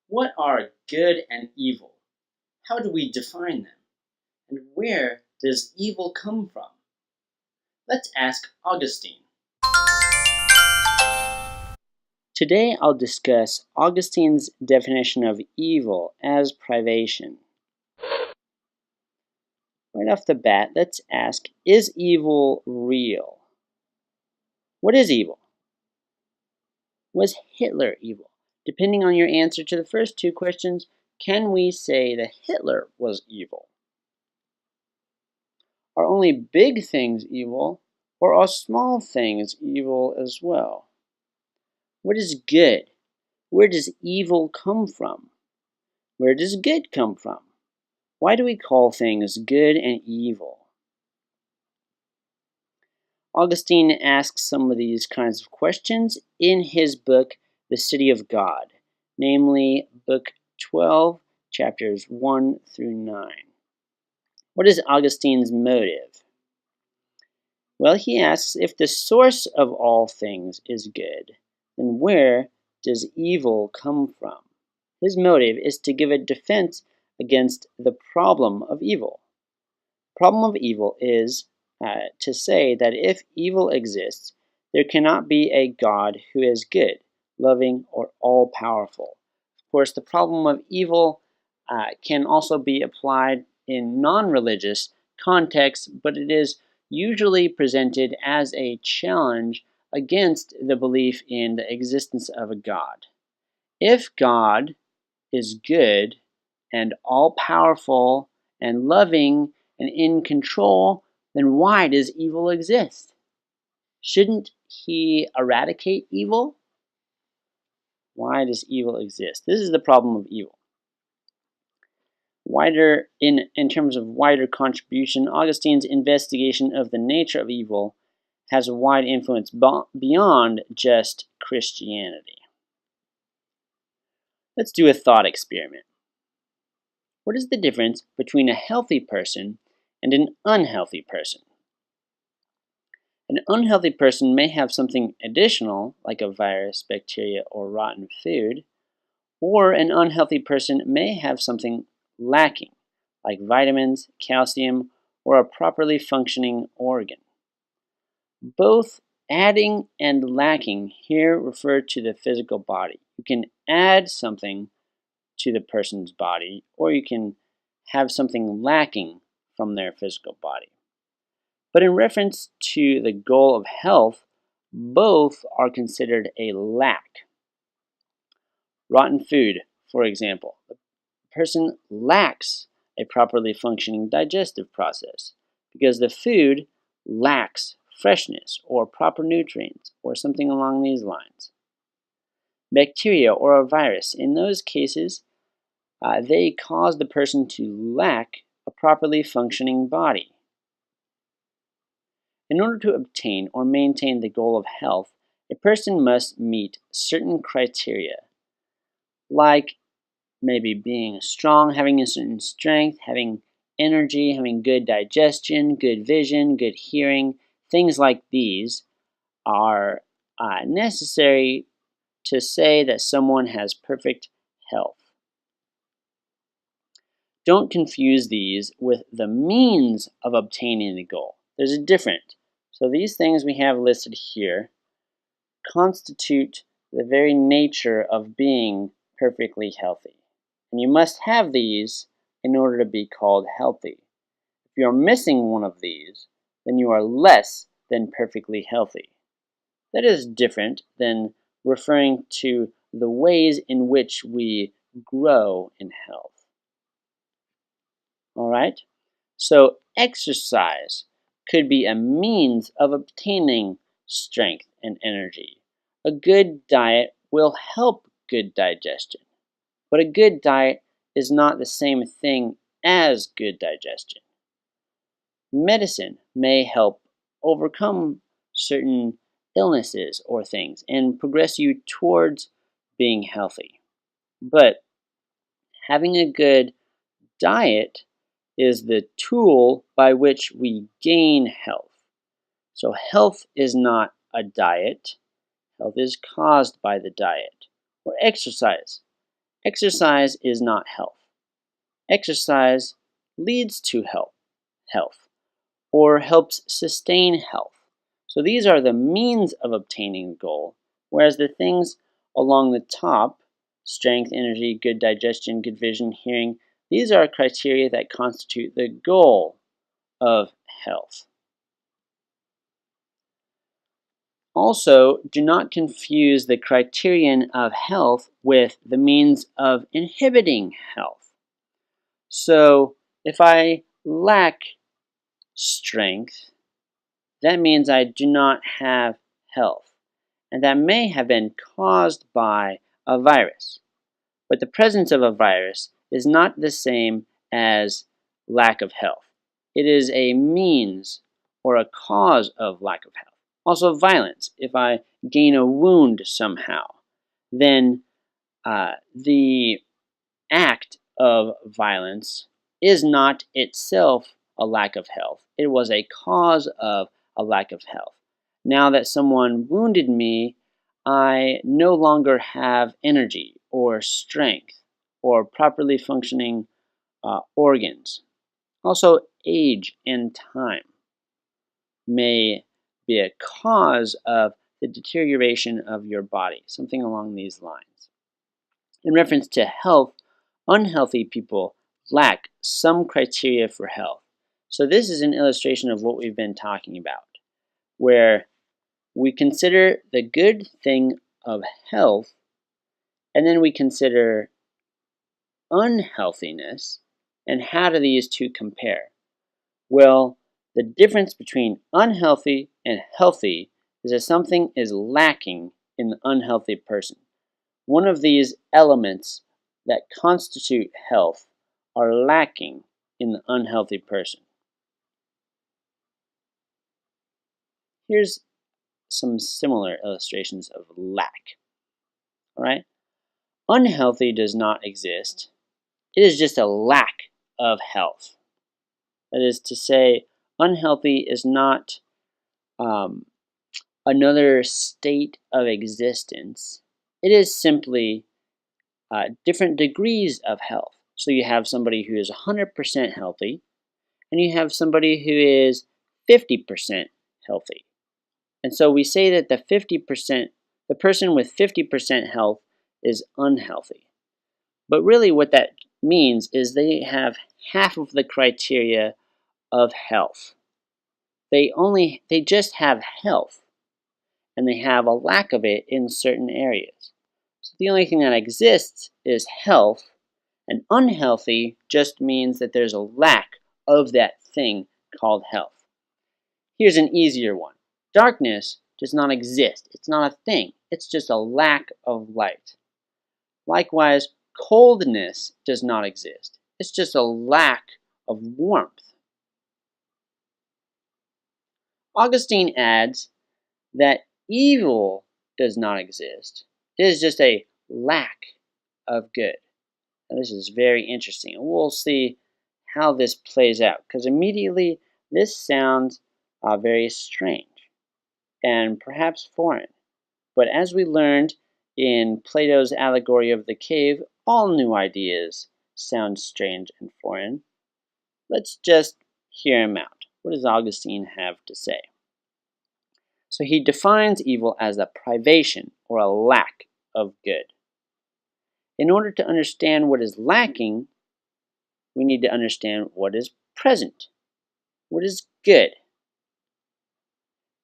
What are good and evil? How do we define them? And where does evil come from? Let's ask Augustine. Today I'll discuss Augustine's definition of evil as privation. Right off the bat, let's ask, is evil real? What is evil? Was Hitler evil? Depending on your answer to the first two questions, can we say that Hitler was evil? Are only big things evil, or are small things evil as well? What is good? Where does evil come from? Where does good come from? Why do we call things good and evil? Augustine asks some of these kinds of questions in his book, The City of God, namely Book 12, chapters 1 through 9. What is Augustine's motive? Well, he asks, if the source of all things is good, then where does evil come from? His motive is to give a defense against the problem of evil. The problem of evil is to say that if evil exists, there cannot be a God who is good, loving, or all-powerful. Of course, the problem of evil can also be applied in non-religious contexts, but it is usually presented as a challenge against the belief in the existence of a God. If God is good and all-powerful and loving and in control, then why does evil exist? Shouldn't he eradicate evil? Why does evil exist? This is the problem of evil. In terms of wider contribution, Augustine's investigation of the nature of evil has a wide influence beyond just Christianity. Let's do a thought experiment. What is the difference between a healthy person and an unhealthy person? An unhealthy person may have something additional, like a virus, bacteria, or rotten food, or an unhealthy person may have something lacking, like vitamins, calcium, or a properly functioning organ. Both adding and lacking here refer to the physical body. You can add something to the person's body, or you can have something lacking from their physical body. But in reference to the goal of health, both are considered a lack. Rotten food, for example. The person lacks a properly functioning digestive process because the food lacks freshness or proper nutrients or something along these lines. Bacteria or a virus, in those cases, they cause the person to lack a properly functioning body. In order to obtain or maintain the goal of health, a person must meet certain criteria, like maybe being strong, having a certain strength, having energy, having good digestion, good vision, good hearing. Things like these are necessary to say that someone has perfect health. Don't confuse these with the means of obtaining the goal. There's a difference. So these things we have listed here constitute the very nature of being perfectly healthy. And you must have these in order to be called healthy. If you're missing one of these, then you are less than perfectly healthy. That is different than referring to the ways in which we grow in health. All right? So exercise could be a means of obtaining strength and energy. A good diet will help good digestion. But a good diet is not the same thing as good digestion. Medicine may help overcome certain illnesses or things and progress you towards being healthy. But having a good diet is the tool by which we gain health. So health is not a diet. Health is caused by the diet. Or exercise. Exercise is not health. Exercise leads to health, or helps sustain health. So these are the means of obtaining a goal, whereas the things along the top, strength, energy, good digestion, good vision, hearing, these are criteria that constitute the goal of health. Also, do not confuse the criterion of health with the means of inhibiting health. So, if I lack strength, that means I do not have health, and that may have been caused by a virus. But the presence of a virus is not the same as lack of health. It is a means or a cause of lack of health. Also, violence. If I gain a wound somehow, then the act of violence is not itself a lack of health. It was a cause of a lack of health. Now that someone wounded me, I no longer have energy or strength or properly functioning organs. Also, age and time may be a cause of the deterioration of your body, something along these lines. In reference to health, unhealthy people lack some criteria for health. So this is an illustration of what we've been talking about, where we consider the good thing of health, and then we consider unhealthiness, and how do these two compare? Well, the difference between unhealthy and healthy is that something is lacking in the unhealthy person. One of these elements that constitute health are lacking in the unhealthy person. Here's some similar illustrations of lack. All right? Unhealthy does not exist. It is just a lack of health. That is to say, unhealthy is not another state of existence. It is simply different degrees of health. So you have somebody who is 100% healthy, and you have somebody who is 50% healthy. And so we say that the person with 50% health is unhealthy. But really what that means is they have half of the criteria of health. They just have health, and they have a lack of it in certain areas. So the only thing that exists is health, and unhealthy just means that there's a lack of that thing called health. Here's an easier one. Darkness does not exist. It's not a thing. It's just a lack of light. Likewise, coldness does not exist. It's just a lack of warmth. Augustine adds that evil does not exist. It is just a lack of good. Now, this is very interesting. We'll see how this plays out, because immediately this sounds very strange and perhaps foreign. But as we learned in Plato's allegory of the cave, all new ideas sound strange and foreign. Let's just hear him out. What does Augustine have to say? So he defines evil as a privation or a lack of good. In order to understand what is lacking, we need to understand what is present. What is good?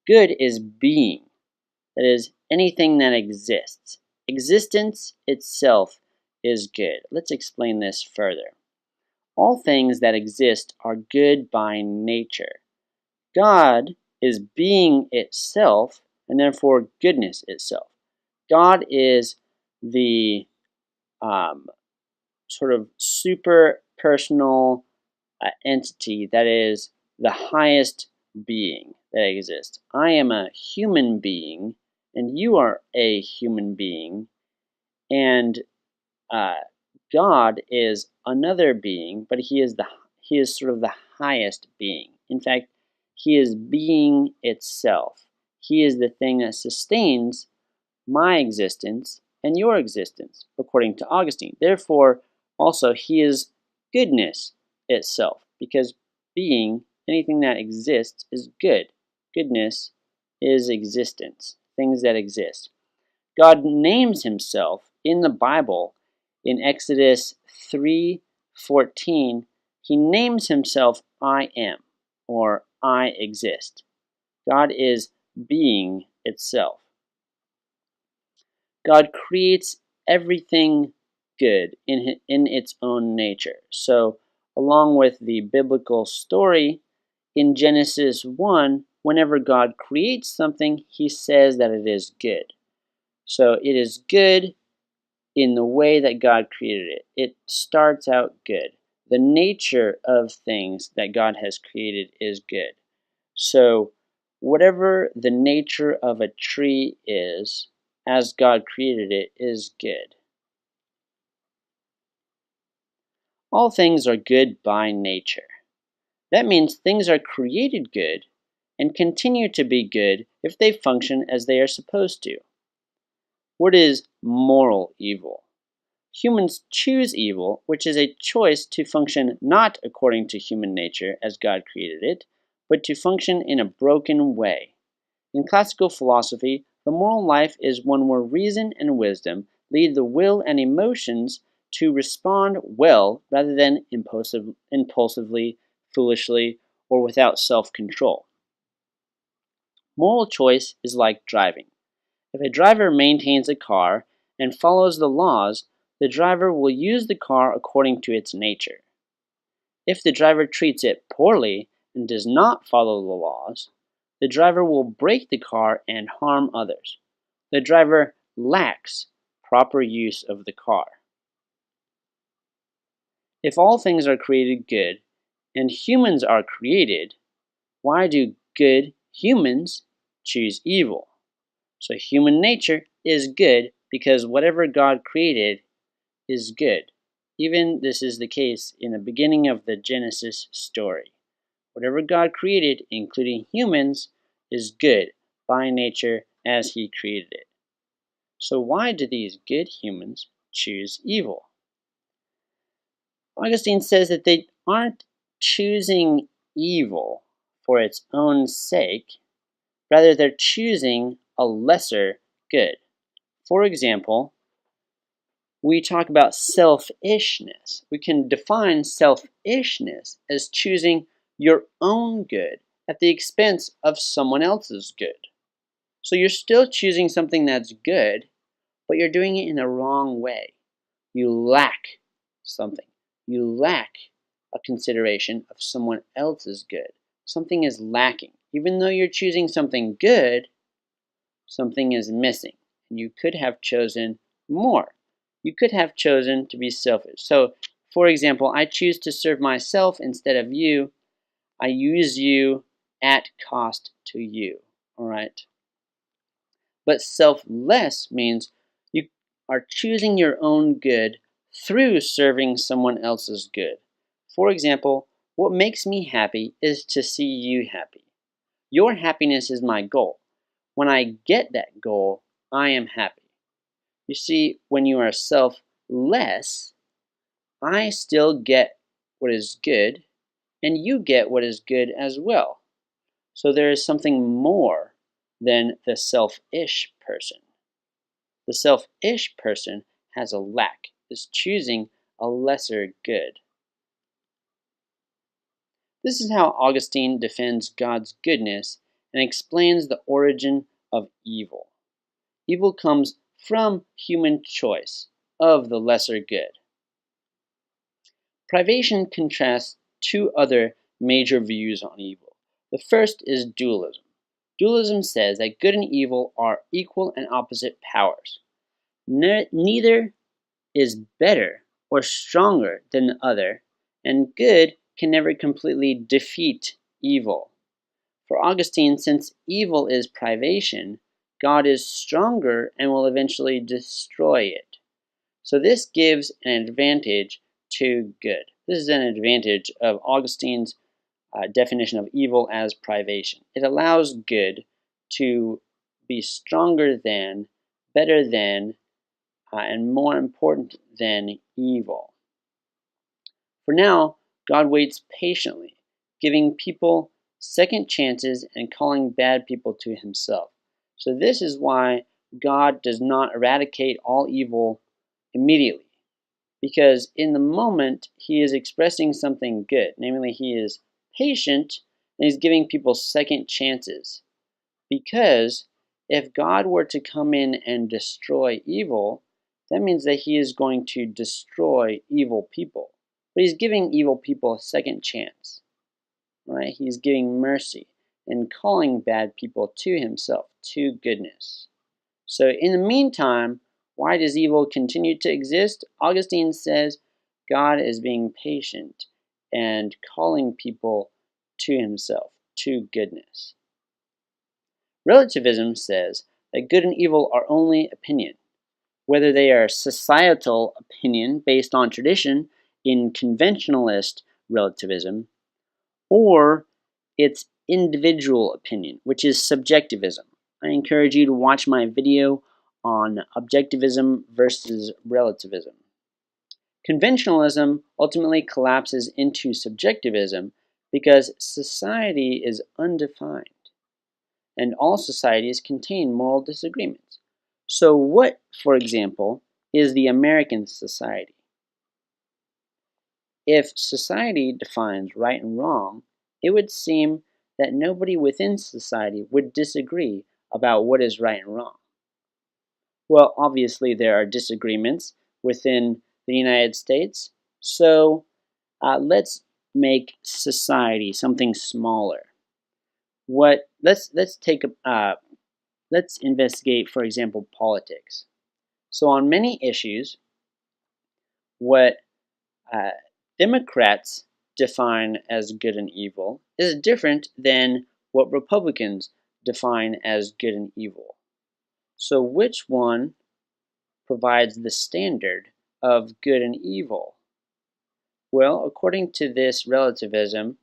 Good is being. That is, anything that exists. Existence itself is good. Let's explain this further. All things that exist are good by nature. God is being itself, and therefore goodness itself. God is the sort of super personal entity that is the highest being that exists. I am a human being, and you are a human being, and God is another being, but he is sort of the highest being. In fact, He is being itself. He is the thing that sustains my existence and your existence, according to Augustine. Therefore, also, he is goodness itself, because being, anything that exists, is good. Goodness is existence, things that exist. God names himself in the Bible in Exodus 3:14. He names himself I am, or I exist. God is being itself. God creates everything good in its own nature. So, along with the biblical story, in Genesis 1, whenever God creates something, he says that it is good. So, it is good in the way that God created it. It starts out good. The nature of things that God has created is good. So, whatever the nature of a tree is, as God created it, is good. All things are good by nature. That means things are created good and continue to be good if they function as they are supposed to. What is moral evil? Humans choose evil, which is a choice to function not according to human nature as God created it, but to function in a broken way. In classical philosophy, the moral life is one where reason and wisdom lead the will and emotions to respond well rather than impulsively, foolishly, or without self-control. Moral choice is like driving. If a driver maintains a car and follows the laws, the driver will use the car according to its nature. If the driver treats it poorly and does not follow the laws, the driver will break the car and harm others. The driver lacks proper use of the car. If all things are created good and humans are created, why do good humans choose evil? So human nature is good because whatever God created is good. Even this is the case in the beginning of the Genesis story. Whatever God created, including humans, is good by nature as he created it. So why do these good humans choose evil? Augustine says that they aren't choosing evil for its own sake. Rather, they're choosing a lesser good. For example, we talk about selfishness. We can define selfishness as choosing your own good at the expense of someone else's good. So you're still choosing something that's good, but you're doing it in the wrong way. You lack something. You lack a consideration of someone else's good. Something is lacking. Even though you're choosing something good, something is missing. And you could have chosen more. You could have chosen to be selfish. So, for example, I choose to serve myself instead of you. I use you at cost to you. All right? But selfless means you are choosing your own good through serving someone else's good. For example, what makes me happy is to see you happy. Your happiness is my goal. When I get that goal, I am happy. You see, when you are selfless, I still get what is good, and you get what is good as well. So there is something more than the selfish person. The selfish person has a lack, is choosing a lesser good. This is how Augustine defends God's goodness and explains the origin of evil. Evil comes from human choice of the lesser good. Privation contrasts two other major views on evil. The first is dualism. Dualism says that good and evil are equal and opposite powers. Neither is better or stronger than the other, and good can never completely defeat evil. For Augustine, since evil is privation, God is stronger and will eventually destroy it. So this gives an advantage to good. This is an advantage of Augustine's definition of evil as privation. It allows good to be stronger than, better than, and more important than evil. For now, God waits patiently, giving people second chances and calling bad people to himself. So this is why God does not eradicate all evil immediately, because in the moment he is expressing something good, namely he is patient and he's giving people second chances. Because if God were to come in and destroy evil, that means that he is going to destroy evil people. But he's giving evil people a second chance. Right? He's giving mercy and calling bad people to himself, to goodness. So in the meantime, why does evil continue to exist? Augustine says God is being patient and calling people to himself, to goodness. Relativism says that good and evil are only opinion, whether they are societal opinion based on tradition in conventionalist relativism, or it's individual opinion, which is subjectivism. I encourage you to watch my video on objectivism versus relativism. Conventionalism ultimately collapses into subjectivism because society is undefined, and all societies contain moral disagreements. So what, for example, is the American society? If society defines right and wrong, it would seem that nobody within society would disagree about what is right and wrong. Well, obviously there are disagreements within the United States, so let's make society something smaller. Let's investigate, for example, politics. So on many issues, what uh, Democrats define as good and evil is different than what Republicans define as good and evil. So which one provides the standard of good and evil? Well, according to this relativism,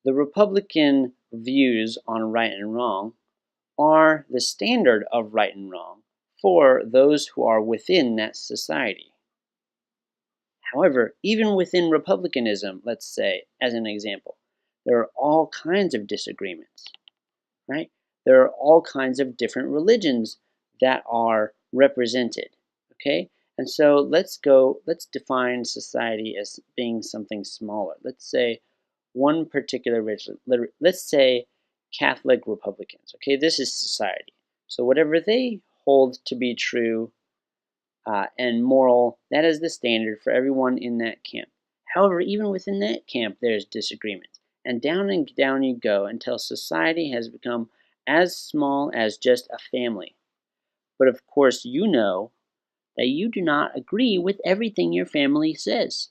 the Republican views on right and wrong are the standard of right and wrong for those who are within that society. However, even within republicanism, let's say, as an example, there are all kinds of disagreements, right? There are all kinds of different religions that are represented, okay? And so let's define society as being something smaller. Let's say one particular religion, let's say Catholic Republicans, okay? This is society. So whatever they hold to be true and moral, that is the standard for everyone in that camp. However, even within that camp, there's disagreements. And down you go until society has become as small as just a family. But of course, you know that you do not agree with everything your family says.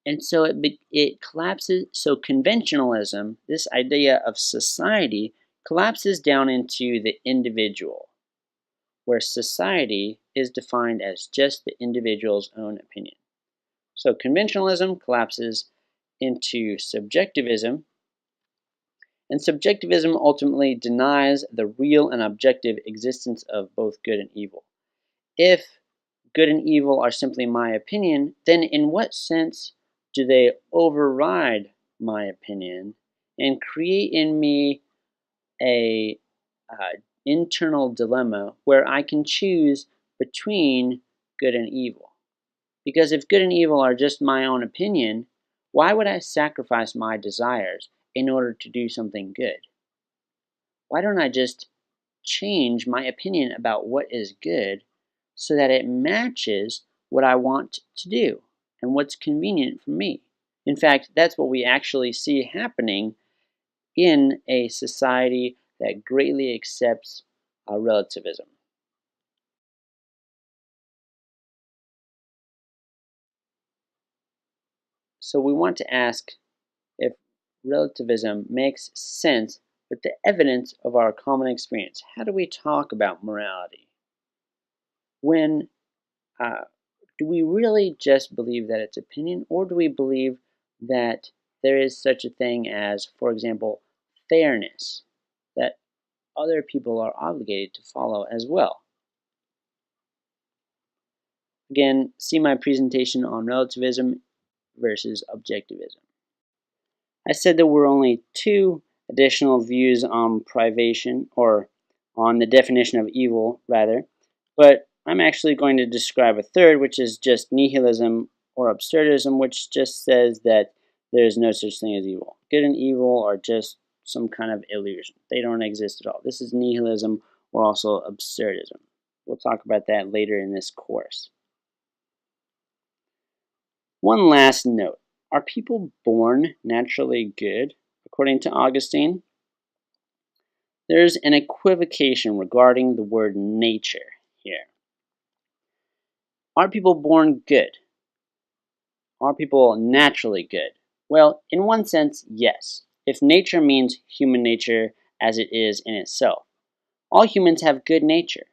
And so it collapses. So conventionalism, this idea of society, collapses down into the individual, where society is defined as just the individual's own opinion. So conventionalism collapses into subjectivism, and subjectivism ultimately denies the real and objective existence of both good and evil. If good and evil are simply my opinion, then in what sense do they override my opinion and create in me a internal dilemma where I can choose between good and evil? Because if good and evil are just my own opinion, why would I sacrifice my desires in order to do something good? Why don't I just change my opinion about what is good so that it matches what I want to do and what's convenient for me? In fact, that's what we actually see happening in a society that greatly accepts relativism. So we want to ask if relativism makes sense with the evidence of our common experience. How do we talk about morality? When do we really just believe that it's opinion, or do we believe that there is such a thing as, for example, fairness, that other people are obligated to follow as well. Again, see my presentation on relativism versus objectivism. I said there were only two additional views on privation, or on the definition of evil, rather, but I'm actually going to describe a third, which is just nihilism or absurdism, which just says that there is no such thing as evil. Good and evil are just some kind of illusion. They don't exist at all. This is nihilism or also absurdism. We'll talk about that later in this course. One last note. Are people born naturally good? According to Augustine, there's an equivocation regarding the word nature here. Are people born good? Are people naturally good? Well, in one sense, yes. If nature means human nature as it is in itself, all humans have good nature.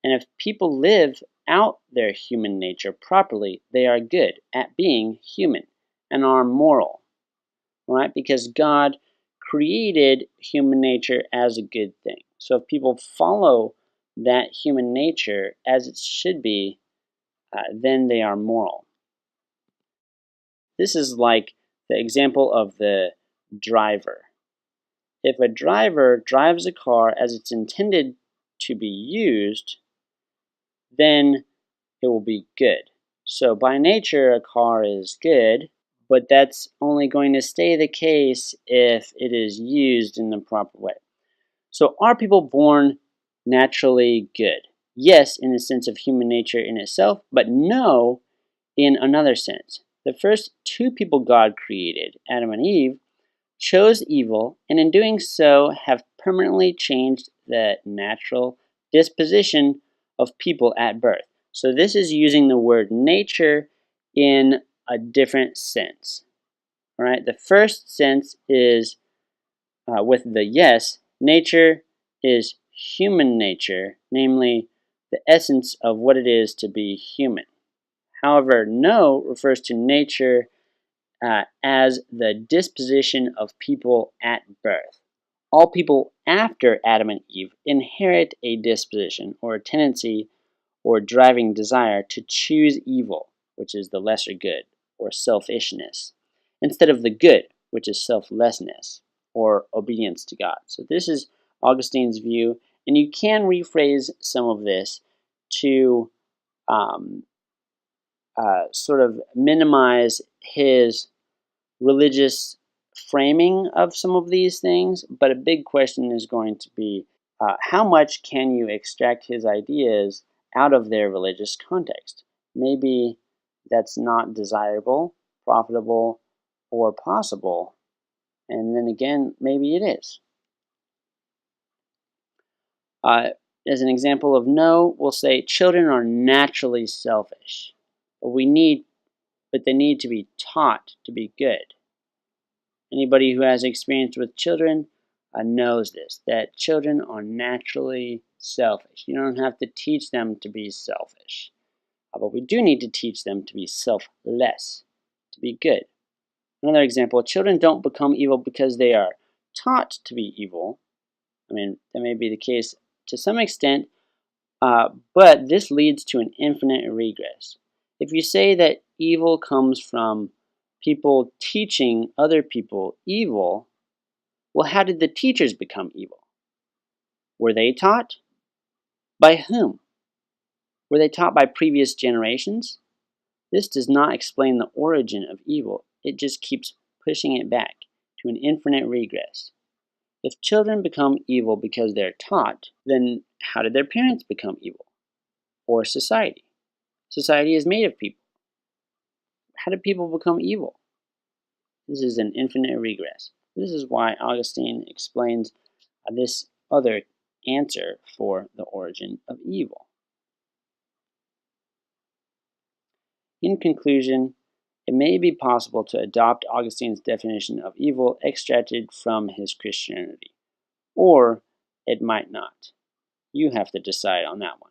And if people live out their human nature properly, they are good at being human and are moral, right? Because God created human nature as a good thing. So if people follow that human nature as it should be, then they are moral. This is like the example of the driver. If a driver drives a car as it's intended to be used, then it will be good. So by nature, a car is good, but that's only going to stay the case if it is used in the proper way. So are people born naturally good? Yes, in the sense of human nature in itself, but no in another sense. The first two people God created, Adam and Eve, chose evil, and in doing so have permanently changed the natural disposition of people at birth. So this is using the word nature in a different sense. All right, the first sense is with the yes, nature is human nature, namely the essence of what it is to be human. However, no refers to nature as the disposition of people at birth. All people after Adam and Eve inherit a disposition or a tendency or driving desire to choose evil, which is the lesser good, or selfishness, instead of the good, which is selflessness or obedience to God. So this is Augustine's view, and you can rephrase some of this to sort of minimize his religious framing of some of these things, but a big question is going to be how much can you extract his ideas out of their religious context? Maybe that's not desirable, profitable, or possible, and then again, maybe it is. As an example of no, we'll say children are naturally selfish, but they need to be taught to be good. Anybody who has experience with children knows this, that children are naturally selfish. You don't have to teach them to be selfish. But we do need to teach them to be selfless, to be good. Another example, children don't become evil because they are taught to be evil. I mean, that may be the case to some extent, but this leads to an infinite regress. If you say that evil comes from people teaching other people evil, well, how did the teachers become evil? Were they taught? By whom? Were they taught by previous generations? This does not explain the origin of evil. It just keeps pushing it back to an infinite regress. If children become evil because they're taught, then how did their parents become evil? Or society? Society is made of people. How did people become evil? This is an infinite regress. This is why Augustine explains this other answer for the origin of evil. In conclusion, it may be possible to adopt Augustine's definition of evil extracted from his Christianity, or it might not. You have to decide on that one.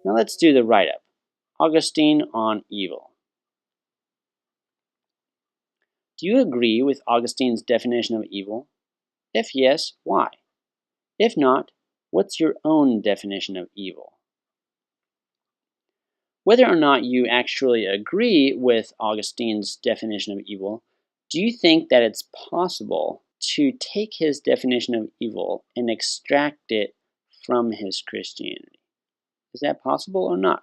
Now let's do the write-up. Augustine on evil. Do you agree with Augustine's definition of evil? If yes, why? If not, what's your own definition of evil? Whether or not you actually agree with Augustine's definition of evil, do you think that it's possible to take his definition of evil and extract it from his Christianity? Is that possible or not?